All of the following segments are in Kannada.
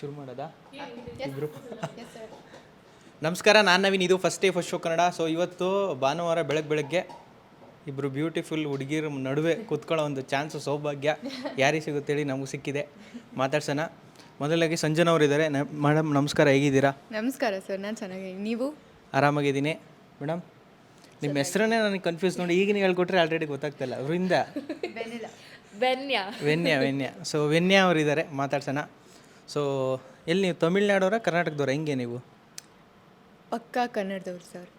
ಶುರು ಮಾಡೋದಾ ಇಬ್ರು? ನಮಸ್ಕಾರ, ನಾನು ನವೀನ್. ಇದು first day first show Kannada. So ಇವತ್ತು ಭಾನುವಾರ ಬೆಳಗ್ಗೆ ಇಬ್ಬರು ಬ್ಯೂಟಿಫುಲ್ ಹುಡುಗಿರ ನಡುವೆ ಕೂತ್ಕೊಳ್ಳೋ ಒಂದು ಚಾನ್ಸ್, ಸೌಭಾಗ್ಯ ಯಾರಿಗೆ ಸಿಗುತ್ತೇಳಿ ನಮಗೆ ಸಿಕ್ಕಿದೆ. ಮಾತಾಡ್ಸೋಣ. ಮೊದಲಾಗಿ ಸಂಜನಾ ಅವರು ಇದ್ದಾರೆ. ಮೇಡಮ್ ನಮಸ್ಕಾರ, ಹೇಗಿದ್ದೀರಾ? ನಮಸ್ಕಾರ ಸರ್, ನಾನು ಚೆನ್ನಾಗಿದ್ದೀನಿ. ನೀವು? ಆರಾಮಾಗಿದ್ದೀನಿ. ಮೇಡಮ್ ನಿಮ್ಮ ಹೆಸರನ್ನೇ ನನಗೆ ಕನ್ಫ್ಯೂಸ್ ನೋಡಿ. ಈಗಿನ ಹೇಳ್ಕೊಟ್ರೆ ಆಲ್ರೆಡಿ ಗೊತ್ತಾಗ್ತಿಲ್ಲ. ಅವರಿಂದ ವೆನ್ಯಾ. ಸೊ ವೆನ್ಯಾ ಅವರಿದ್ದಾರೆ, ಮಾತಾಡ್ಸೋಣ. ಸೊ ಎಲ್ಲಿ ನೀವು ತಮಿಳ್ನಾಡವರ ಕರ್ನಾಟಕದವರ? ಹೆಂಗೆ ನೀವು? ಪಕ್ಕಾ ಕನ್ನಡದವ್ರು ಸರ್.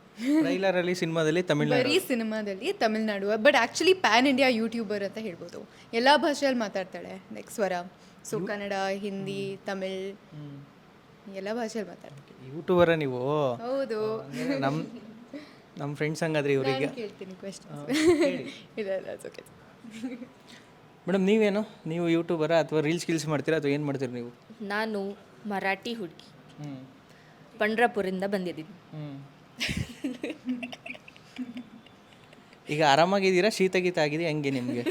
ಟ್ರೈಲರಲ್ಲಿ ಸಿನಿಮಾದಲ್ಲಿ ತಮಿಳ್ನಾಡು, ಬರೀ ಸಿನಿಮಾದಲ್ಲಿ Tamil Nadu. But actually PAN India YouTuber ಅಂತ ಹೇಳ್ಬೋದು. ಎಲ್ಲ ಭಾಷೆಯಲ್ಲಿ ಮಾತಾಡ್ತಾಳೆ. ಲೈಕ್ ಸ್ವರ. ಸೊ ಕನ್ನಡ, ಹಿಂದಿ, ತಮಿಳ್ ಎಲ್ಲ ಭಾಷೆಯಲ್ಲಿ ಮಾತಾಡ್ತಾರೆ. ಯೂಟ್ಯೂಬರ ನೀವು? ಹೌದು. ನಮ್ಮ ಫ್ರೆಂಡ್ಸ್ ಹಂಗಾದ್ರೆ ಇವರಿಗೆ ಕೇಳ್ತೀನಿ ಕ್ವೆಶ್ಚನ್. ಇಲ್ಲ ಓಕೆ. ಮೇಡಮ್ ನೀವು ಯೂಟ್ಯೂಬರ ಅಥವಾ ರೀಲ್ಸ್ ಮಾಡ್ತೀರಾ ಅಥವಾ ಏನು ಮಾಡ್ತೀರಿ ನೀವು? ನಾನು ಮರಾಠಿ ಹುಡುಗಿ, ಪಂಡ್ರಾಪುರಿಂದ ಬಂದಿದ್ದೀನಿ. ಈಗ ಆರಾಮಾಗಿದ್ದೀರಾ? ಶೀತ ಗೀತ ಆಗಿದೆ ಹೆಂಗೆ ನಿಮಗೆ?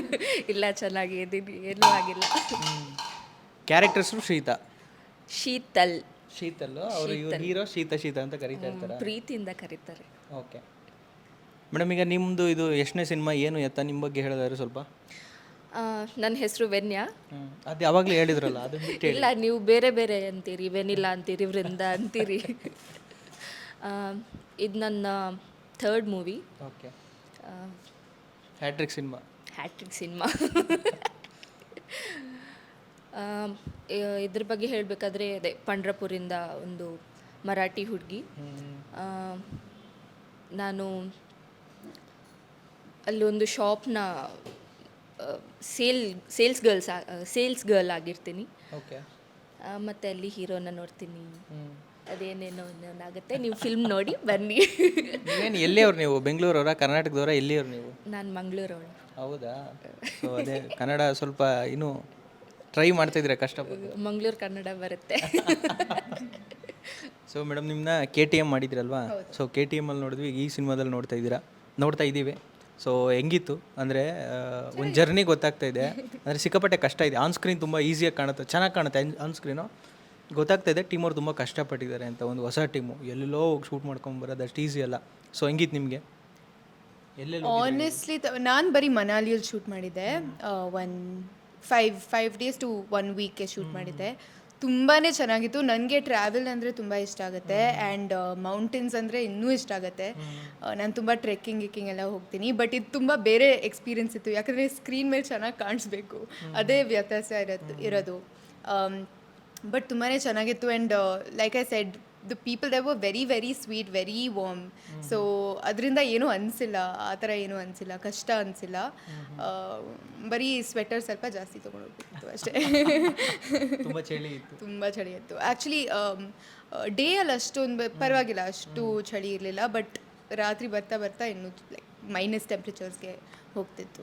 ಇಲ್ಲ, ಚೆನ್ನಾಗಿದ್ದೀನಿ, ಏನೂ ಆಗಿಲ್ಲ. ಕ್ಯಾರೆಕ್ಟರ್ ಹೆಸರು ಶೀತಲ್. ಅವರು ಹೀರೋ ಶೀತ ಅಂತ ಕರೀತಾ ಇರ್ತಾರೆ, ಪ್ರೀತಿಯಿಂದ ಕರೀತಾರೆ. ಓಕೆ ಮೇಡಮ್, ಈಗ ನಿಮ್ಮದು ಇದು ಎಷ್ಟನೇ ಸಿನಿಮಾ, ಏನು ಎತ್ತ ನಿಮ್ಮ ಬಗ್ಗೆ ಹೇಳಿದಾರೆ ಸ್ವಲ್ಪ? ನನ್ನ ಹೆಸರು ವೆನ್ಯಾ. ಅದು ಯಾವಾಗಲೂ ಹೇಳಿದ್ರಲ್ಲ, ಅದು ಇಲ್ಲ, ನೀವು ಬೇರೆ ಬೇರೆ ಅಂತೀರಿ, ವೆನಿಲಾ ಅಂತೀರಿ, ವೃಂದ ಅಂತೀರಿ. ಇದು ನನ್ನ third movie. Okay. Hattrick cinema. ಇದ್ರ ಬಗ್ಗೆ ಹೇಳಬೇಕಾದ್ರೆ ಅದೇ ಪಂಡ್ರಾಪುರಿಂದ ಒಂದು ಮರಾಠಿ ಹುಡುಗಿ. ನಾನು ಅಲ್ಲಿ ಒಂದು ಶಾಪ್ನ ಸೇಲ್ಸ್ ಗರ್ಲ್ ಆಗಿರ್ತೀನಿ. ಓಕೆ. ಮತ್ತು ಅಲ್ಲಿ ಹೀರೋನ ನೋಡ್ತೀನಿ. ಅದೇನೇನೋ ಆಗುತ್ತೆ. ನೀವು ಫಿಲ್ಮ್ ನೋಡಿ ಬನ್ನಿ. ನೀವೇನು ಎಲ್ಲಿಯವ್ರು ನೀವು? ಬೆಂಗಳೂರವರ, ಕರ್ನಾಟಕದವರ? ಎಲ್ಲಿಯವ್ರು ನೀವು? ನಾನು ಮಂಗಳೂರವಳು. ಹೌದಾ? ಸೊ ಅದೇ ಕನ್ನಡ ಸ್ವಲ್ಪ ಇನ್ನೂ ಟ್ರೈ ಮಾಡ್ತಾಯಿದ್ದೀರಾ ಕಷ್ಟಪಟ್ಟು? ಮಂಗಳೂರು ಕನ್ನಡ ಬರುತ್ತೆ. ಸೊ ಮೇಡಮ್, ನಿಮ್ಮನ್ನ KTM ಮಾಡಿದ್ರಲ್ವಾ? ಸೊ KTM ಅಲ್ಲಿ ನೋಡಿದ್ವಿ, ಈ ಸಿನಿಮಾದಲ್ಲಿ ನೋಡ್ತಾ ಇದ್ದೀವಿ. ಸೊ ಹೆಂಗಿತ್ತು ಅಂದರೆ ಒಂದು ಜರ್ನಿ ಗೊತ್ತಾಗ್ತಾ ಇದೆ. ಅಂದರೆ ಸಿಕ್ಕಾಪಟ್ಟೆ ಕಷ್ಟ ಇದೆ. ಆನ್ ಸ್ಕ್ರೀನ್ ತುಂಬ ಈಸಿಯಾಗಿ ಕಾಣುತ್ತೆ, ಚೆನ್ನಾಗಿ ಕಾಣುತ್ತೆ ಆನ್ ಸ್ಕ್ರೀನು. ಗೊತ್ತಾಗ್ತಾ ಇದೆ ಟೀಮ್ ಅವ್ರು ತುಂಬ ಕಷ್ಟಪಟ್ಟಿದ್ದಾರೆ ಅಂತ. ಒಂದು ಹೊಸ ಟೀಮು ಎಲ್ಲೆಲ್ಲೋ ಹೋಗಿ ಶೂಟ್ ಮಾಡ್ಕೊಂಬರೋದು ಅಷ್ಟು ಈಸಿ ಅಲ್ಲ. ಸೊ ಹೆಂಗಿತ್ತು ನಿಮಗೆ? ಆನೆಸ್ಟ್ಲಿ ನಾನು ಬರೀ ಮನಾಲಿಯಲ್ಲಿ ಶೂಟ್ ಮಾಡಿದ್ದೆ. ಫೈವ್ ಡೇಸ್ ಟು 1 ವೀಕ್ಗೆ ಶೂಟ್ ಮಾಡಿದ್ದೆ. ತುಂಬಾ ಚೆನ್ನಾಗಿತ್ತು. ನನಗೆ ಟ್ರಾವೆಲ್ ಅಂದರೆ ತುಂಬ ಇಷ್ಟ ಆಗುತ್ತೆ. ಆ್ಯಂಡ್ ಮೌಂಟೇನ್ಸ್ ಅಂದರೆ ಇನ್ನೂ ಇಷ್ಟ ಆಗುತ್ತೆ. ನಾನು ತುಂಬ ಟ್ರೆಕ್ಕಿಂಗ್ ಎಲ್ಲ ಹೋಗ್ತೀನಿ. ಬಟ್ ಇದು ತುಂಬ ಬೇರೆ ಎಕ್ಸ್ಪೀರಿಯೆನ್ಸ್ ಇತ್ತು, ಯಾಕಂದರೆ ಸ್ಕ್ರೀನ್ ಮೇಲೆ ಚೆನ್ನಾಗಿ ಕಾಣಿಸ್ಬೇಕು, ಅದೇ ವ್ಯತ್ಯಾಸ ಇರೋದು. ಬಟ್ ತುಂಬಾ ಚೆನ್ನಾಗಿತ್ತು. And like I said, the people they were very very sweet, very warm. So ಅದರಿಂದ ಏನೂ ಅನಿಸಿಲ್ಲ, ಆ ಥರ ಏನೂ ಅನಿಸಿಲ್ಲ, ಕಷ್ಟ ಅನಿಸಿಲ್ಲ. ಬರೀ ಸ್ವೆಟರ್ ಸ್ವಲ್ಪ ಜಾಸ್ತಿ ತೊಗೊಂಡೋಗ್ಬಿಟ್ಟಿತ್ತು ಅಷ್ಟೇ. ತುಂಬ ಚಳಿ ಇತ್ತು. ಆ್ಯಕ್ಚುಲಿ ಡೇ ಅಲ್ಲಿ ಅಷ್ಟೊಂದು ಪರವಾಗಿಲ್ಲ, ಅಷ್ಟು ಚಳಿ ಇರಲಿಲ್ಲ. ಬಟ್ ರಾತ್ರಿ ಬರ್ತಾ ಇನ್ನೂ ಲೈಕ್ ಮೈನಸ್ ಟೆಂಪ್ರೇಚರ್ಸ್ಗೆ ಹೋಗ್ತಿತ್ತು.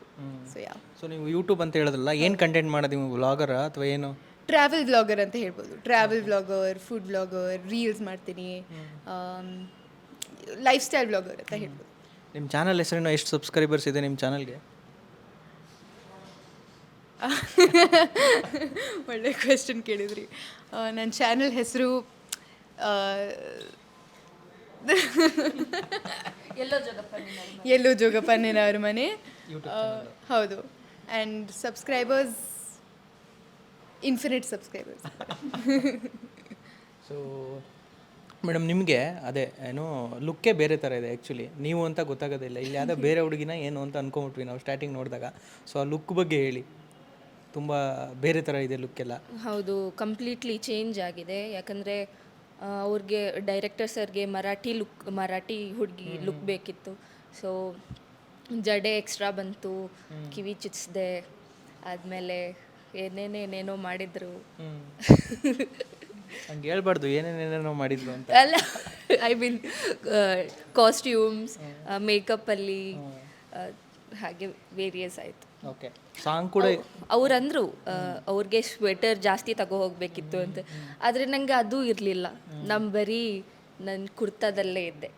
ಸೊ ನೀವು ಯೂಟ್ಯೂಬ್ ಅಂತ ಹೇಳಿದ್ರಲ್ಲ, ಏನು ಕಂಟೆಂಟ್ ಮಾಡೋದು ನೀವು? ವ್ಲಾಗರಾ ಅಥವಾ ಏನು? ಟ್ರಾವೆಲ್ ವ್ಲಾಗರ್ ಅಂತ ಹೇಳ್ಬೋದು. Travel vlogger, food vlogger, reels ಮಾಡ್ತೀನಿ, ಲೈಫ್ ಸ್ಟೈಲ್ ವ್ಲಾಗರ್ ಅಂತ ಹೇಳ್ಬೋದು. ನಿಮ್ಮ ಚಾನಲ್ ಹೆಸರೇನು? ಎಷ್ಟು ಸಬ್ಸ್ಕ್ರೈಬರ್ಸ್ ಇದೆ ನಿಮ್ಮ ಚಾನಲ್ಗೆ? ಒಳ್ಳೆ ಕ್ವೆಶ್ಚನ್ ಕೇಳಿದ್ರಿ. ನನ್ನ ಚಾನಲ್ ಹೆಸರು ಎಲ್ಲೋ ಜೋಗಪ್ಪಣ್ಣನವ್ರ ಮನೆ. ಹೌದು. And subscribers infinite subscribers. So madam, ನಿಮಗೆ ಅದೇ ಏನೋ ಲುಕ್ಕೇ ಬೇರೆ ಥರ ಇದೆ ಆ್ಯಕ್ಚುಲಿ. ನೀವು ಅಂತ ಗೊತ್ತಾಗೋದಿಲ್ಲ. ಇಲ್ಲಿ ಯಾವುದೋ ಬೇರೆ ಹುಡುಗಿನ ಏನು ಅಂತ ಅಂದ್ಕೊಂಬಿಟ್ವಿ ನಾವು ಸ್ಟಾರ್ಟಿಂಗ್ ನೋಡಿದಾಗ. ಸೊ ಆ ಲುಕ್ ಬಗ್ಗೆ ಹೇಳಿ. ತುಂಬ ಬೇರೆ ಥರ ಇದೆ ಲುಕ್ಕೆಲ್ಲ. ಹೌದು, ಕಂಪ್ಲೀಟ್ಲಿ ಚೇಂಜ್ ಆಗಿದೆ. ಯಾಕಂದರೆ ಅವ್ರಿಗೆ ಡೈರೆಕ್ಟರ್ ಸರ್ಗೆ ಮರಾಠಿ ಹುಡುಗಿ ಲುಕ್ ಬೇಕಿತ್ತು. ಸೊ ಜಡೆ ಎಕ್ಸ್ಟ್ರಾ ಬಂತು, ಕಿವಿ ಚುಚ್ಚಿದೆ, ಆದಮೇಲೆ ಏನೇನೇನೇನೋ ಮಾಡಿದ್ರು. ಹಂಗೆ ಹೇಳ್ಬಾರ್ದು, ಏನೇನೇನೇನೋ ಮಾಡಿದ್ರು ಅಂತ. ಅಲ್ಲ, ಐ ಮೀನ್ ಕಾಸ್ಟ್ಯೂಮ್ಸ್, ಮೇಕಪ್ಪಲ್ಲಿ ಹಾಗೆ ವೇರಿಯಸ್ ಆಯಿತು. ಓಕೆ. ಸಾಂಗ್ ಕೂಡ ಅವ್ರಂದ್ರು ಅವ್ರಿಗೆ ಸ್ವೆಟರ್ ಜಾಸ್ತಿ ತಗೋ ಹೋಗಬೇಕಿತ್ತು ಅಂತ. ಆದರೆ ನನಗೆ ಅದು ಇರಲಿಲ್ಲ. ಬರೀ ನನ್ನ ಕುರ್ತಾದಲ್ಲೇ ಇದ್ದೆ.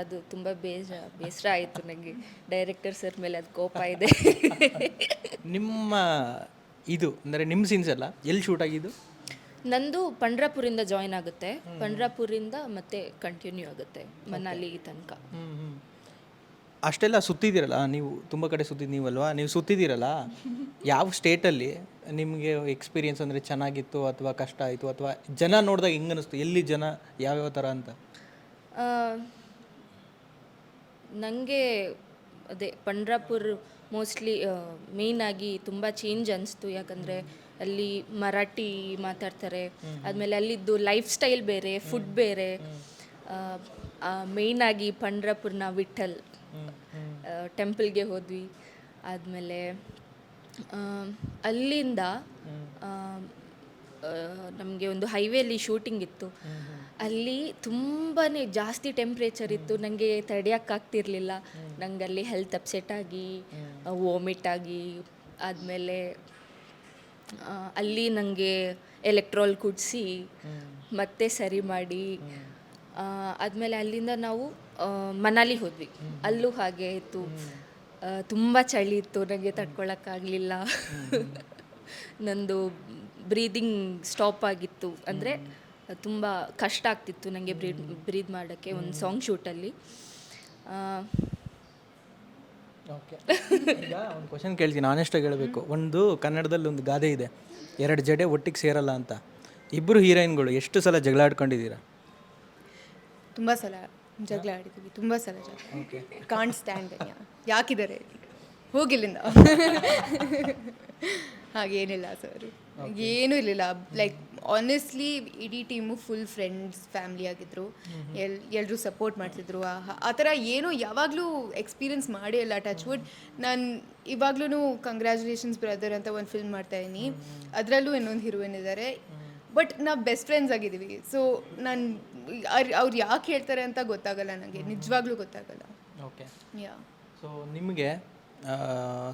ಅದು ತುಂಬ ಬೇಸರ ಆಯಿತು ನನಗೆ. ಡೈರೆಕ್ಟರ್ ಸರ್ ಮೇಲೆ ಅದು ಕೋಪ ಇದೆ. ನಿಮ್ಮ ಇದು ಅಂದರೆ ನಿಮ್ಮ ಸೀನ್ಸ್ ಎಲ್ಲ ಎಲ್ಲಿ ಶೂಟ್ ಆಗಿದ್ದು? ನಂದು ಪಂಡ್ರಾಪುರಿಂದ ಜಾಯ್ನ್ ಆಗುತ್ತೆ, ಪಂಡ್ರಾಪುರಿಂದ ಮತ್ತೆ ಕಂಟಿನ್ಯೂ ಆಗುತ್ತೆ ಮನಾಲಿ ತನಕ. ಅಷ್ಟೆಲ್ಲ ಸುತ್ತಿದ್ದೀರಲ್ಲ ನೀವು, ತುಂಬ ಕಡೆ ಸುತ್ತಿದ್ದು ನೀವಲ್ವಾ, ನೀವು ಸುತ್ತಿದ್ದೀರಲ್ಲ, ಯಾವ ಸ್ಟೇಟಲ್ಲಿ ನಿಮಗೆ ಎಕ್ಸ್ಪೀರಿಯನ್ಸ್ ಅಂದರೆ ಚೆನ್ನಾಗಿತ್ತು ಅಥವಾ ಕಷ್ಟ ಆಯಿತು, ಅಥವಾ ಜನ ನೋಡಿದಾಗ ಹೆಂಗೆ ಅನ್ನಿಸ್ತು, ಎಲ್ಲಿ ಜನ ಯಾವ್ಯಾವ ಥರ ಅಂತ? ನನಗೆ ಅದೇ ಪಂಡ್ರಾಪುರ್ ಮೋಸ್ಟ್ಲಿ ಮೇಯ್ನಾಗಿ ತುಂಬ ಚೇಂಜ್ ಅನಿಸ್ತು. ಯಾಕಂದರೆ ಅಲ್ಲಿ ಮರಾಠಿ ಮಾತಾಡ್ತಾರೆ, ಆದಮೇಲೆ ಅಲ್ಲಿದ್ದು ಲೈಫ್ ಸ್ಟೈಲ್ ಬೇರೆ, ಫುಡ್ ಬೇರೆ. ಮೇಯ್ನಾಗಿ ಪಂಡ್ರಾಪುರ್ನ ವಿಠಲ್ ಟೆಂಪಲ್ಗೆ ಹೋದ್ವಿ. ಆದಮೇಲೆ ಅಲ್ಲಿಂದ ನಮಗೆ ಒಂದು ಹೈವೇಲಿ ಶೂಟಿಂಗ್ ಇತ್ತು. ಅಲ್ಲಿ ತುಂಬಾ ಜಾಸ್ತಿ ಟೆಂಪ್ರೇಚರ್ ಇತ್ತು, ನನಗೆ ತಡೆಯೋಕ್ಕಾಗ್ತಿರ್ಲಿಲ್ಲ. ನಂಗೆ ಅಲ್ಲಿ ಹೆಲ್ತ್ ಅಪ್ಸೆಟ್ ಆಗಿ, ವಾಮಿಟ್ ಆಗಿ, ಆದಮೇಲೆ ಅಲ್ಲಿ ನನಗೆ ಎಲೆಕ್ಟ್ರಾಲ್ ಕುಡಿಸಿ ಮತ್ತೆ ಸರಿ ಮಾಡಿ, ಆದಮೇಲೆ ಅಲ್ಲಿಂದ ನಾವು ಮನಾಲಿ ಹೋದ್ವಿ. ಅಲ್ಲೂ ಹಾಗೆ ಇತ್ತು, ತುಂಬ ಚಳಿ ಇತ್ತು, ನನಗೆ ತಡ್ಕೊಳಕ್ಕಾಗಲಿಲ್ಲ. ನಂದು ಬ್ರೀದಿಂಗ್ ಸ್ಟಾಪ್ ಆಗಿತ್ತು, ಅಂದರೆ ತುಂಬ ಕಷ್ಟ ಆಗ್ತಿತ್ತು ನನಗೆ ಬ್ರೀದ್ ಮಾಡೋಕ್ಕೆ ಒಂದು ಸಾಂಗ್ ಶೂಟಲ್ಲಿ. ಓಕೆ, ಈಗ ಒಂದು ಕ್ವಶನ್ ಕೇಳ್ತೀನಿ, ಆನೆಸ್ಟಾಗಿ ಹೇಳಬೇಕು. ಒಂದು ಕನ್ನಡದಲ್ಲಿ ಒಂದು ಗಾದೆ ಇದೆ, 2 ಜಡೆ ಒಟ್ಟಿಗೆ ಸೇರಲ್ಲ ಅಂತ. ಇಬ್ಬರು ಹೀರೋಯಿನ್ಗಳು ಎಷ್ಟು ಸಲ ಜಗಳ ಆಡ್ಕೊಂಡಿದ್ದೀರಾ? ತುಂಬ ಸಲ ಜಗಳ ಆಡಿದ್ದೀವಿ, ತುಂಬ ಸಲ ಜಗಳ. ಕಾಂಟ್ ಸ್ಟ್ಯಾಂಡ್ ಯಾಕಿದ್ದಾರೆ ಹೋಗಿಲ್ಲಿಂದ. ಹಾಗೇನಿಲ್ಲ ಸರ್, ಏನೂ ಇರಲಿಲ್ಲ. ಲೈಕ್ ಆನೆಸ್ಟ್ಲಿ ಇಡೀ ಟೀಮು ಫುಲ್ ಫ್ರೆಂಡ್ಸ್ ಫ್ಯಾಮ್ಲಿ ಆಗಿದ್ದರು. ಎಲ್ಲರೂ ಸಪೋರ್ಟ್ ಮಾಡ್ತಿದ್ರು. ಆ ಥರ ಏನೂ ಯಾವಾಗಲೂ ಎಕ್ಸ್ಪೀರಿಯನ್ಸ್ ಮಾಡೇ ಇಲ್ಲ. Touch wood. ನಾನು ಇವಾಗ್ಲೂ ಕಂಗ್ರ್ಯಾಚುಲೇಷನ್ಸ್ ಬ್ರದರ್ ಅಂತ ಒಂದು ಫಿಲ್ಮ್ ಮಾಡ್ತಾಯಿದ್ದೀನಿ, ಅದರಲ್ಲೂ ಇನ್ನೊಂದು ಹೀರೋಯಿನ್ ಇದ್ದಾರೆ. ಬಟ್ ನಾವು ಬೆಸ್ಟ್ ಫ್ರೆಂಡ್ಸ್ ಆಗಿದ್ದೀವಿ. ಸೊ ನಾನು ಅವ್ರು ಯಾಕೆ ಹೇಳ್ತಾರೆ ಅಂತ ಗೊತ್ತಾಗಲ್ಲ, ನನಗೆ ನಿಜವಾಗ್ಲೂ ಗೊತ್ತಾಗಲ್ಲ. ಓಕೆ, ಯಾ. ಸೊ ನಿಮಗೆ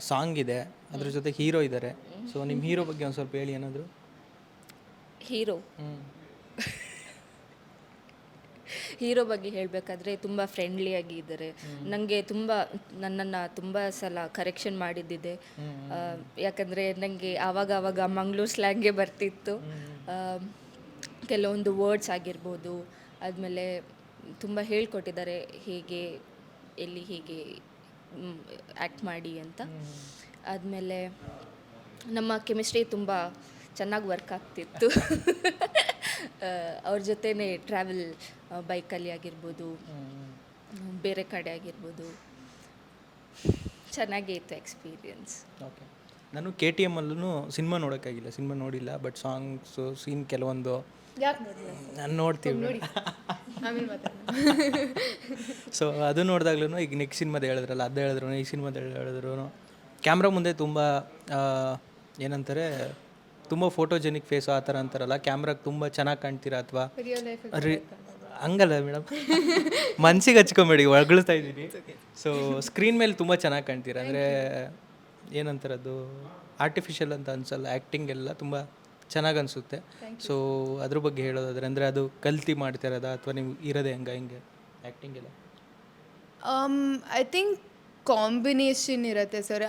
ಸಾಂಗ್ ಇದೆ, ಅದ್ರ ಜೊತೆ ಹೀರೋ ಇದ್ದಾರೆ. ಸೊ ನಿಮ್ಮ ಹೀರೋ ಬಗ್ಗೆ ಒಂದು ಸ್ವಲ್ಪ ಹೇಳಿ ಏನಾದರೂ. ಹೀರೋ ಬಗ್ಗೆ ಹೇಳಬೇಕಾದ್ರೆ ತುಂಬ ಫ್ರೆಂಡ್ಲಿ ಆಗಿದ್ದಾರೆ. ನನಗೆ ನನ್ನನ್ನು ತುಂಬ ಸಲ ಕರೆಕ್ಷನ್ ಮಾಡಿದ್ದಿದೆ. ಯಾಕಂದರೆ ನನಗೆ ಆವಾಗ ಮಂಗಳೂರು ಸ್ಲ್ಯಾಂಗೇ ಬರ್ತಿತ್ತು. ಕೆಲವೊಂದು ವರ್ಡ್ಸ್ ಆಗಿರ್ಬೋದು, ಆದಮೇಲೆ ತುಂಬ ಹೇಳ್ಕೊಟ್ಟಿದ್ದಾರೆ ಹೇಗೆ ಎಲ್ಲಿ ಹೇಗೆ ಆ್ಯಕ್ಟ್ ಮಾಡಿ ಅಂತ. ಆದಮೇಲೆ ನಮ್ಮ ಕೆಮಿಸ್ಟ್ರಿ ತುಂಬ ಚೆನ್ನಾಗಿ ವರ್ಕ್ ಆಗ್ತಿತ್ತು. ಅವ್ರ ಜೊತೆನೇ ಟ್ರಾವೆಲ್ ಬೈಕಲ್ಲಿ ಆಗಿರ್ಬೋದು, ಬೇರೆ ಕಡೆ ಆಗಿರ್ಬೋದು, ಚೆನ್ನಾಗೇ ಇತ್ತು ಎಕ್ಸ್ಪೀರಿಯನ್ಸ್. ಓಕೆ, ನಾನು KTM ಅಲ್ಲೂ ಸಿನಿಮಾ ನೋಡೋಕ್ಕಾಗಿಲ್ಲ, ಸಿನಿಮಾ ನೋಡಿಲ್ಲ. ಬಟ್ ಸಾಂಗ್ಸು ಸೀನ್ ಕೆಲವೊಂದು ಯಾಕೆ ನೋಡಿಲ್ಲ? ನಾನು ನೋಡ್ತೀವಿ. ಆಮೇಲೆ ಮಾತಾಡೋಣ. ಸೊ ಅದು ನೋಡಿದಾಗ್ಲೂ ಈಗ ನೆಕ್ಸ್ಟ್ ಸಿನಿಮಾದ ಹೇಳಿದ್ರಲ್ಲ, ಅದು ಹೇಳಿದ್ರು, ಈ ಸಿನಿಮಾದ ಹೇಳಿದ್ರು, ಕ್ಯಾಮ್ರಾ ಮುಂದೆ ತುಂಬ ಏನಂತಾರೆ, ತುಂಬ ಫೋಟೋಜೆನಿಕ್ ಫೇಸು ಆ ಥರ ಅಂತಾರಲ್ಲ, ಕ್ಯಾಮ್ರಾಗೆ ತುಂಬ ಚೆನ್ನಾಗಿ ಕಾಣ್ತೀರಾ ಅಥವಾ ರಿಯಲ್ ಲೈಫ್ ಹಂಗಲ್ಲ ಮೇಡಮ್, ಮನ್ಸಿಗೆ ಹಚ್ಕೊಂಬೇಡಿ, ಹೊಗಳ್ತಾ ಇದ್ದೀನಿ. ಸೊ ಸ್ಕ್ರೀನ್ ಮೇಲೆ ತುಂಬ ಚೆನ್ನಾಗಿ ಕಾಣ್ತೀರಾ, ಅಂದರೆ ಏನಂತಾರೆ ಅದು ಆರ್ಟಿಫಿಷಿಯಲ್ ಅಂತ ಅನ್ಸಲ್ಲ, ಆ್ಯಕ್ಟಿಂಗ್ ಎಲ್ಲ ತುಂಬ ಚೆನ್ನಾಗಿ ಅನಿಸುತ್ತೆ. ಸೊ ಅದ್ರ ಬಗ್ಗೆ ಹೇಳೋದಾದ್ರೆ, ಅಂದರೆ ಅದು ಕಲ್ತಿ ಮಾಡ್ತಿರೋದ ಅಥವಾ ನೀವು ಇರೋದೇ ಹಿಂಗೆ ಆ್ಯಕ್ಟಿಂಗ್ ಎಲ್ಲ? ಐ ಥಿಂಕ್ ಕಾಂಬಿನೇಷನ್ ಇರುತ್ತೆ ಸರ್.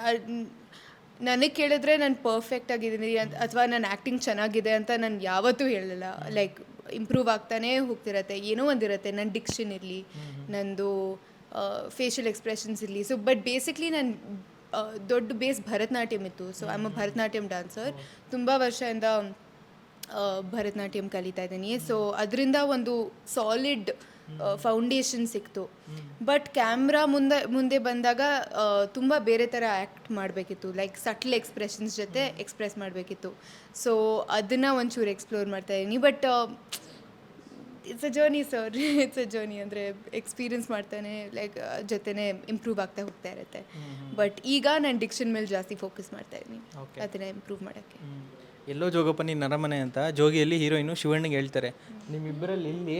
ನನಗೆ ಕೇಳಿದ್ರೆ ನಾನು ಪರ್ಫೆಕ್ಟ್ ಆಗಿದ್ದೀನಿ ಅಥವಾ ನನ್ನ ಆ್ಯಕ್ಟಿಂಗ್ ಚೆನ್ನಾಗಿದೆ ಅಂತ ನಾನು ಯಾವತ್ತೂ ಹೇಳಲ್ಲ. ಲೈಕ್ ಇಂಪ್ರೂವ್ ಆಗ್ತಾನೇ ಹೋಗ್ತಿರತ್ತೆ, ಏನೋ ಒಂದಿರುತ್ತೆ. ನನ್ನ ಡಿಕ್ಷನ್ ಇರಲಿ, ನಂದು ಫೇಶಿಯಲ್ ಎಕ್ಸ್ಪ್ರೆಷನ್ಸ್ ಇರಲಿ. ಸೊ ಬಟ್ ಬೇಸಿಕ್ಲಿ ನಾನು ದೊಡ್ಡ ಬೇಸ್ ಭರತನಾಟ್ಯಮ್ ಇತ್ತು. So I am a Bharatanatyam dancer. ತುಂಬ ವರ್ಷದಿಂದ ಭರತನಾಟ್ಯಮ್ ಕಲಿತಾ ಇದ್ದೀನಿ. ಸೊ ಅದರಿಂದ ಒಂದು ಸಾಲಿಡ್ ಫೌಂಡೇಶನ್ ಸಿಕ್ತು. ಬಟ್ ಕ್ಯಾಮ್ರಾ ಮುಂದೆ ಬಂದಾಗ ತುಂಬ ಬೇರೆ ಥರ ಆ್ಯಕ್ಟ್ ಮಾಡಬೇಕಿತ್ತು. ಲೈಕ್ ಸಟ್ಲ್ ಎಕ್ಸ್ಪ್ರೆಷನ್ಸ್ ಜೊತೆ ಎಕ್ಸ್ಪ್ರೆಸ್ ಮಾಡಬೇಕಿತ್ತು. ಸೊ ಅದನ್ನು ಒಂಚೂರು ಎಕ್ಸ್ಪ್ಲೋರ್ ಮಾಡ್ತಾಯಿದ್ದೀನಿ. But it's a journey sir, it's a journey. ಅಂದರೆ ಎಕ್ಸ್ಪೀರಿಯನ್ಸ್ ಮಾಡ್ತಾನೆ ಲೈಕ್ ಜೊತೆನೇ ಇಂಪ್ರೂವ್ ಆಗ್ತಾ ಹೋಗ್ತಾ ಇರುತ್ತೆ. ಬಟ್ ಈಗ ನಾನು ಡಿಕ್ಷನ್ ಮೇಲೆ ಜಾಸ್ತಿ ಫೋಕಸ್ ಮಾಡ್ತಾಯಿದ್ದೀನಿ, ಅದನ್ನು ಇಂಪ್ರೂವ್ ಮಾಡೋಕ್ಕೆ. ಎಲ್ಲೋ ಜೋಗಪ್ಪನಿ ನರಮನೆ ಅಂತ ಜೋಗಿಯಲ್ಲಿ ಹೀರೋಯಿನು ಶಿವಣ್ಣಿಗೆ ಹೇಳ್ತಾರೆ. ನಿಮ್ಮಿಬ್ಬರಲ್ಲಿ ಇಲ್ಲಿ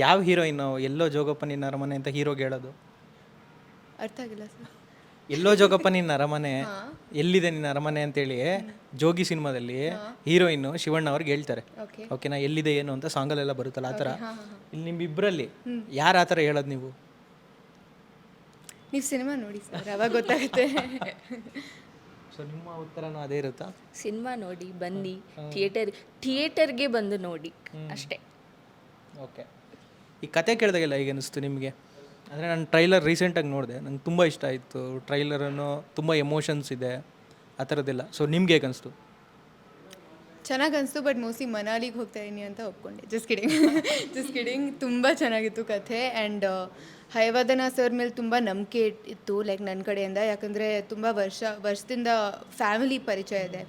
ಯಾವ ಹೀರೋಯಿನ್ ಎಲ್ಲೋ ಜೋಗಪ್ಪನಿ ನರಮನೆ ಅಂತ ಹೀರೋಗೆ ಹೇಳೋದು? ಅರ್ಥ ಆಗಿಲ್ಲ ಸರ್. ಎಲ್ಲೋ ಜೋಗಪ್ಪನಿ ನರಮನೆ, ಎಲ್ಲಿದೆ ನಿನ್ನ ಅರಮನೆ ಅಂತೇಳಿ ಜೋಗಿ ಸಿನಿಮಾದಲ್ಲಿ ಹೀರೋಯಿನ್ ಶಿವಣ್ಣ ಅವ್ರಿಗೆ ಹೇಳ್ತಾರೆ. ಓಕೆನಾ, ಎಲ್ಲಿದೆ ಏನು ಅಂತ ಸಾಂಗಲ್ಲೆಲ್ಲ ಬರುತ್ತಲ್ಲ ಆ ಥರ. ಇಲ್ಲಿ ನಿಮ್ಮಿಬ್ಬರಲ್ಲಿ ಯಾರು ಆ ಥರ ಹೇಳೋದು? ನೀವು ಸಿನಿಮಾ ನೋಡಿ ಸರ್, ಅವಾಗ ಗೊತ್ತಾಗುತ್ತೆ. ಸೊ ನಿಮ್ಮ ಉತ್ತರನೂ ಅದೇ ಇರುತ್ತಾ? ಸಿನಿಮಾ ನೋಡಿ ಬನ್ನಿ, ಥಿಯೇಟರ್ಗೆ ಬಂದು ನೋಡಿ ಅಷ್ಟೇ. ಓಕೆ. ಈ ಕತೆ ಕೇಳಿದಾಗೆಲ್ಲ ಹೇಗೆ ಅನಿಸ್ತು ನಿಮಗೆ? ಅಂದರೆ ನಾನು ಟ್ರೈಲರ್ ರೀಸೆಂಟಾಗಿ ನೋಡಿದೆ, ನಂಗೆ ತುಂಬ ಇಷ್ಟ ಆಯಿತು. ಟ್ರೈಲರನ್ನು ತುಂಬ ಎಮೋಷನ್ಸ್ ಇದೆ ಆ ಥರದ್ದೆಲ್ಲ. ಸೊ ನಿಮ್ಗೆ ಹೇಗೆ ಅನಿಸ್ತು? ಚೆನ್ನಾಗಿ ಅನಿಸ್ತು, ಬಟ್ ಮೋಸ್ಟ್ಲಿ ಮನಾಲಿಗೆ ಹೋಗ್ತಾ ಇದೀನಿ ಅಂತ ಒಪ್ಕೊಂಡೆ. ಜಸ್ಟ್ ಕಿಡಿಂಗ್ ತುಂಬ ಚೆನ್ನಾಗಿತ್ತು ಕಥೆ. ಆ್ಯಂಡ್ ಹಯವದನ ಸರ್ ಮೇಲೆ ತುಂಬ ನಂಬಿಕೆ ಇತ್ತು ಲೈಕ್ ನನ್ನ ಕಡೆಯಿಂದ, ಯಾಕಂದರೆ ತುಂಬ ವರ್ಷದಿಂದ ಫ್ಯಾಮಿಲಿ ಪರಿಚಯ ಇದೆ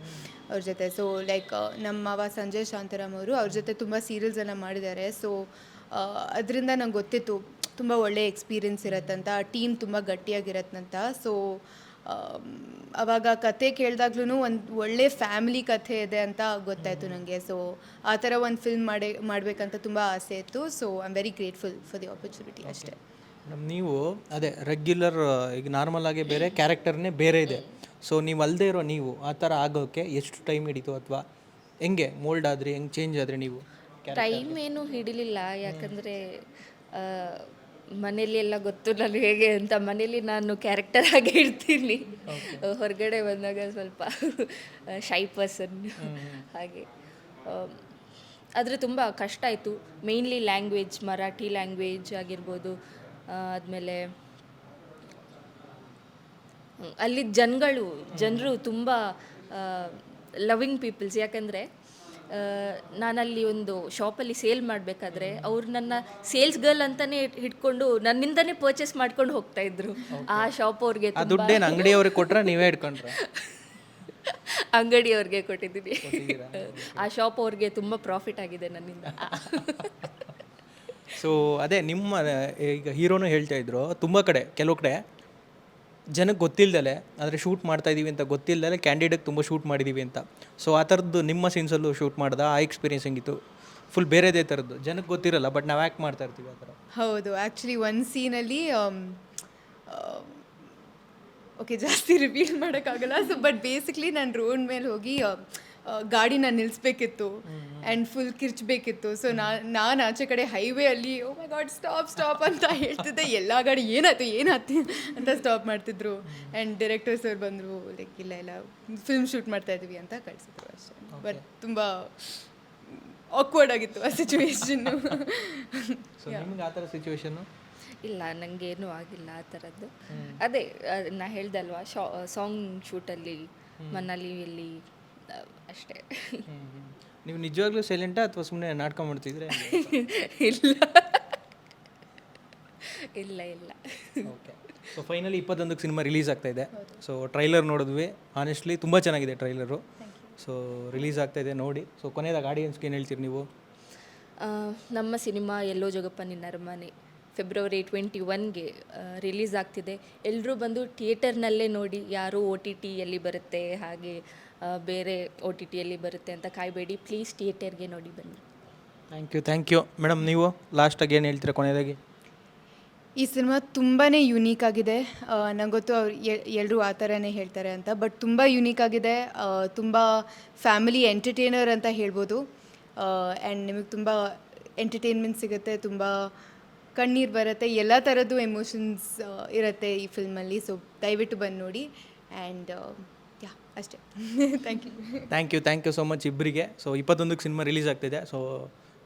ಅವ್ರ ಜೊತೆ. ಸೊ ಲೈಕ್ ನಮ್ಮ ಮಾವ ಸಂಜಯ್ ಶಾಂತರಾಮ್ ಅವರು ಅವ್ರ ಜೊತೆ ತುಂಬ ಸೀರಿಯಲ್ಸನ್ನು ಮಾಡಿದ್ದಾರೆ. ಸೊ ಅದರಿಂದ ನಂಗೆ ಗೊತ್ತಿತ್ತು ತುಂಬ ಒಳ್ಳೆ ಎಕ್ಸ್ಪೀರಿಯನ್ಸ್ ಇರತ್ತಂತ, ಟೀಮ್ ತುಂಬ ಗಟ್ಟಿಯಾಗಿರತ್ತಂತ. ಸೊ ಆವಾಗ ಕತೆ ಕೇಳಿದಾಗ್ಲೂ ಒಂದು ಒಳ್ಳೆ ಫ್ಯಾಮಿಲಿ ಕಥೆ ಇದೆ ಅಂತ ಗೊತ್ತಾಯಿತು ನನಗೆ. ಸೊ ಆ ಥರ ಒಂದು ಫಿಲ್ಮ್ ಮಾಡಬೇಕಂತ ತುಂಬ ಆಸೆ ಇತ್ತು. So I am very grateful for the opportunity ಅಷ್ಟೇ. ನೀವು ಅದೇ ರೆಗ್ಯುಲರ್ ಈಗ ನಾರ್ಮಲ್ ಆಗಿ ಬೇರೆ ಕ್ಯಾರೆಕ್ಟರ್ನೇ ಬೇರೆ ಇದೆ. ಸೊ ನೀವು ಅಲ್ಲದೆ ಇರೋ ನೀವು ಆ ಥರ ಆಗೋಕ್ಕೆ ಎಷ್ಟು ಟೈಮ್ ಹಿಡಿತು, ಅಥವಾ ಹೆಂಗೆ ಮೋಲ್ಡ್ ಆದ್ರಿ, ಹೆಂಗೆ ಚೇಂಜ್ ಆದರೆ ನೀವು? ಟೈಮ್ ಏನು ಹಿಡಿಲಿಲ್ಲ, ಯಾಕಂದರೆ ಮನೇಲಿ ಎಲ್ಲ ಗೊತ್ತು ನಾನು ಹೇಗೆ ಅಂತ. ಮನೇಲಿ ನಾನು ಕ್ಯಾರೆಕ್ಟರ್ ಆಗಿ ಇರ್ತೀನಿ, ಹೊರಗಡೆ ಬಂದಾಗ ಸ್ವಲ್ಪ ಶೈ ಪರ್ಸನ್ ಹಾಗೆ. ಆದರೆ ತುಂಬ ಕಷ್ಟ ಆಯಿತು. ಮೇಯ್ನ್ಲಿ ಲ್ಯಾಂಗ್ವೇಜ್, ಮರಾಠಿ ಲ್ಯಾಂಗ್ವೇಜ್ ಆಗಿರ್ಬೋದು. ಆದಮೇಲೆ ಅಲ್ಲಿ ಜನರು ತುಂಬ ಲವಿಂಗ್ ಪೀಪಲ್ಸ್. ಯಾಕಂದರೆ ನಾನಲ್ಲಿ ಒಂದು ಶಾಪಲ್ಲಿ ಸೇಲ್ ಮಾಡಬೇಕಾದ್ರೆ ಅವ್ರು ನನ್ನ ಸೇಲ್ಸ್ ಗರ್ಲ್ ಅಂತಲೇ ಹಿಡ್ಕೊಂಡು ನನ್ನಿಂದನೇ ಪರ್ಚೇಸ್ ಮಾಡ್ಕೊಂಡು ಹೋಗ್ತಾಯಿದ್ರು. ಆ ಶಾಪ್ ಅವ್ರಿಗೆ ದುಡ್ಡೇನು ಅಂಗಡಿಯವ್ರಿಗೆ ಕೊಟ್ಟರೆ ನೀವೇ ಇಟ್ಕೊಂಡ್ರೆ? ಅಂಗಡಿಯವ್ರಿಗೆ ಕೊಟ್ಟಿದ್ದೀನಿ. ಆ ಶಾಪ್ ಅವ್ರಿಗೆ ತುಂಬ ಪ್ರಾಫಿಟ್ ಆಗಿದೆ ನನ್ನಿಂದ. ಸೊ ಅದೇ ನಿಮ್ಮ ಈಗ ಹೀರೋನು ಹೇಳ್ತಾ ಇದ್ರು, ತುಂಬ ಕೆಲವು ಕಡೆ ಜನಕ್ಕೆ ಗೊತ್ತಿಲ್ದಲೆ, ಆದರೆ ಶೂಟ್ ಮಾಡ್ತಾ ಇದ್ದೀವಿ ಅಂತ ಗೊತ್ತಿಲ್ದಲೆ ಕ್ಯಾಂಡಿಡೇಟ್ ತುಂಬ ಶೂಟ್ ಮಾಡಿದ್ದೀವಿ ಅಂತ. ಸೊ ಆ ಥರದ್ದು ನಿಮ್ಮ ಸೀನ್ಸಲ್ಲೂ ಶೂಟ್ ಮಾಡ್ದೆ, ಆ ಎಕ್ಸ್ಪೀರಿಯನ್ಸ್ ಹೆಂಗಿತ್ತು? ಫುಲ್ ಬೇರೆದೇ ಥರದ್ದು, ಜನಕ್ಕೆ ಗೊತ್ತಿರಲ್ಲ ಬಟ್ ನಾವು ಆ್ಯಕ್ಟ್ ಮಾಡ್ತಾ ಇರ್ತೀವಿ ಆ ಥರ. ಹೌದು, ಆ್ಯಕ್ಚುಲಿ ಒಂದು ಸೀನಲ್ಲಿ ಓಕೆ ಜಾಸ್ತಿ ರಿವೀಲ್ ಮಾಡೋಕ್ಕಾಗಲ್ಲ. ಸೊ ಬಟ್ ಬೇಸಿಕ್ಲಿ ನಾನು ರೋಡ್ ಮೇಲೆ ಹೋಗಿ ಗಾಡಿನ ನಿಲ್ಲಿಸ್ಬೇಕಿತ್ತು ಆ್ಯಂಡ್ ಫುಲ್ ಕಿರ್ಚಬೇಕಿತ್ತು. ಸೊ ನಾನು ಆಚೆ ಕಡೆ ಹೈವೇ ಅಲ್ಲಿ ಓ ಮೈ ಗಾಡ್ ಸ್ಟಾಪ್ ಅಂತ ಹೇಳ್ತಿದ್ದೆ. ಎಲ್ಲ ಗಾಡಿ ಏನಾಯ್ತು ಅಂತ ಸ್ಟಾಪ್ ಮಾಡ್ತಿದ್ರು. ಆ್ಯಂಡ್ ಡೈರೆಕ್ಟರ್ ಸರ್ ಬಂದರು, ಲೈಕ್ ಇಲ್ಲ ಫಿಲ್ಮ್ ಶೂಟ್ ಮಾಡ್ತಾ ಇದ್ವಿ ಅಂತ ಕಳಿಸಿದ್ರು ಅಷ್ಟೇ. ಬಟ್ ತುಂಬ ಆಕ್ವರ್ಡ್ ಆಗಿತ್ತು ಆ ಸಿಚುವೇಶನ್ನು. ಸೊ ನಿಮ್ಗೆ ಆ ಥರ ಸಿಚುವೇಶನ್ನು? ಇಲ್ಲ, ನನಗೇನೂ ಆಗಿಲ್ಲ ಆ ಥರದ್ದು. ಅದೇ ನಾ ಹೇಳ್ದೆ ಅಲ್ವಾ, ಸಾಂಗ್ ಶೂಟಲ್ಲಿ ಮನಾಲಿಯಲ್ಲಿ ಅಷ್ಟೇ. ನೀವು ನಿಜವಾಗ್ಲೂ ಸೈಲೆಂಟಾ ಅಥವಾ ಸುಮ್ಮನೆ ನಾಟಕ ಮಾಡ್ತಿದ್ರೆ? ಇಲ್ಲ. ಓಕೆ. ಸೊ ಫೈನಲಿ 21ಕ್ಕೆ ಸಿನಿಮಾ ರಿಲೀಸ್ ಆಗ್ತಾ ಇದೆ. ಸೊ ಟ್ರೈಲರ್ ನೋಡಿದ್ವಿ, ಆನೆಸ್ಟ್ಲಿ ತುಂಬ ಚೆನ್ನಾಗಿದೆ ಟ್ರೈಲರು. ಸೊ ರಿಲೀಸ್ ಆಗ್ತಾ ಇದೆ ನೋಡಿ. ಸೊ ಕೊನೆಯದಾಗ ಆಡಿಯನ್ಸ್ಗೆ ಏನು ಹೇಳ್ತೀರಿ ನೀವು? ನಮ್ಮ ಸಿನಿಮಾ ಎಲ್ಲೋ ಜೋಗಪ್ಪ ನಿನ್ನ ಅರಮನೆ ಫೆಬ್ರವರಿ 21ಗೆ ರಿಲೀಸ್ ಆಗ್ತಿದೆ. ಎಲ್ಲರೂ ಬಂದು ಥಿಯೇಟರ್ನಲ್ಲೇ ನೋಡಿ. ಯಾರು OTTಯಲ್ಲಿ ಬರುತ್ತೆ ಹಾಗೆ ಬೇರೆ OTTಯಲ್ಲಿ ಬರುತ್ತೆ ಅಂತ ಕಾಯಬೇಡಿ. ಪ್ಲೀಸ್ ಥಿಯೇಟರ್ಗೆ ನೋಡಿ ಬನ್ನಿ. Thank you madam. ನೀವು ಲಾಸ್ಟಾಗಿ ಏನು ಹೇಳ್ತೀರಾ ಕೊನೆಯದಾಗಿ? ಈ ಸಿನಿಮಾ ತುಂಬಾ ಯುನೀಕ್ ಆಗಿದೆ. ನಂಗೆ ಗೊತ್ತು ಅವ್ರು ಎಲ್ಲರೂ ಆ ಥರನೇ ಹೇಳ್ತಾರೆ ಅಂತ, ಬಟ್ ತುಂಬ ಯುನೀಕ್ ಆಗಿದೆ. ತುಂಬ ಫ್ಯಾಮಿಲಿ ಎಂಟರ್ಟೈನರ್ ಅಂತ ಹೇಳ್ಬೋದು. ಆ್ಯಂಡ್ ನಿಮಗೆ ತುಂಬ ಎಂಟರ್ಟೈನ್ಮೆಂಟ್ ಸಿಗುತ್ತೆ, ತುಂಬ ಕಣ್ಣೀರು ಬರುತ್ತೆ, ಎಲ್ಲ ಥರದ್ದು ಎಮೋಷನ್ಸ್ ಇರುತ್ತೆ ಈ ಫಿಲ್ಮಲ್ಲಿ. ಸೊ ದಯವಿಟ್ಟು ಬಂದು ನೋಡಿ. ಆ್ಯಂಡ್ ಯಾ ಅಷ್ಟೇ. ಥ್ಯಾಂಕ್ ಯು ಸೊ ಮಚ್ ಇಬ್ಬರಿಗೆ. ಸೊ 21ಕ್ಕೆ ಸಿನಿಮಾ ರಿಲೀಸ್ ಆಗ್ತಿದೆ. ಸೊ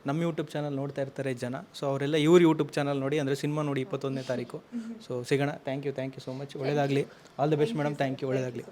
ನಮ್ಮ ಯೂಟ್ಯೂಬ್ ಚಾನಲ್ ನೋಡ್ತಾ ಇರ್ತಾರೆ ಜನ. ಸೊ ಅವರೆಲ್ಲ ಇವ್ರ ಯೂಟ್ಯೂಬ್ ಚಾನಲ್ ನೋಡಿ, ಅಂದರೆ ಸಿನಿಮಾ ನೋಡಿ 21ನೇ ತಾರೀಕು. ಸೊ ಸಿಗೋಣ. Thank you so much. ಒಳ್ಳೆಯದಾಗಲಿ. All the best madam. Thank you. ಒಳ್ಳೆಯದಾಗಲಿ.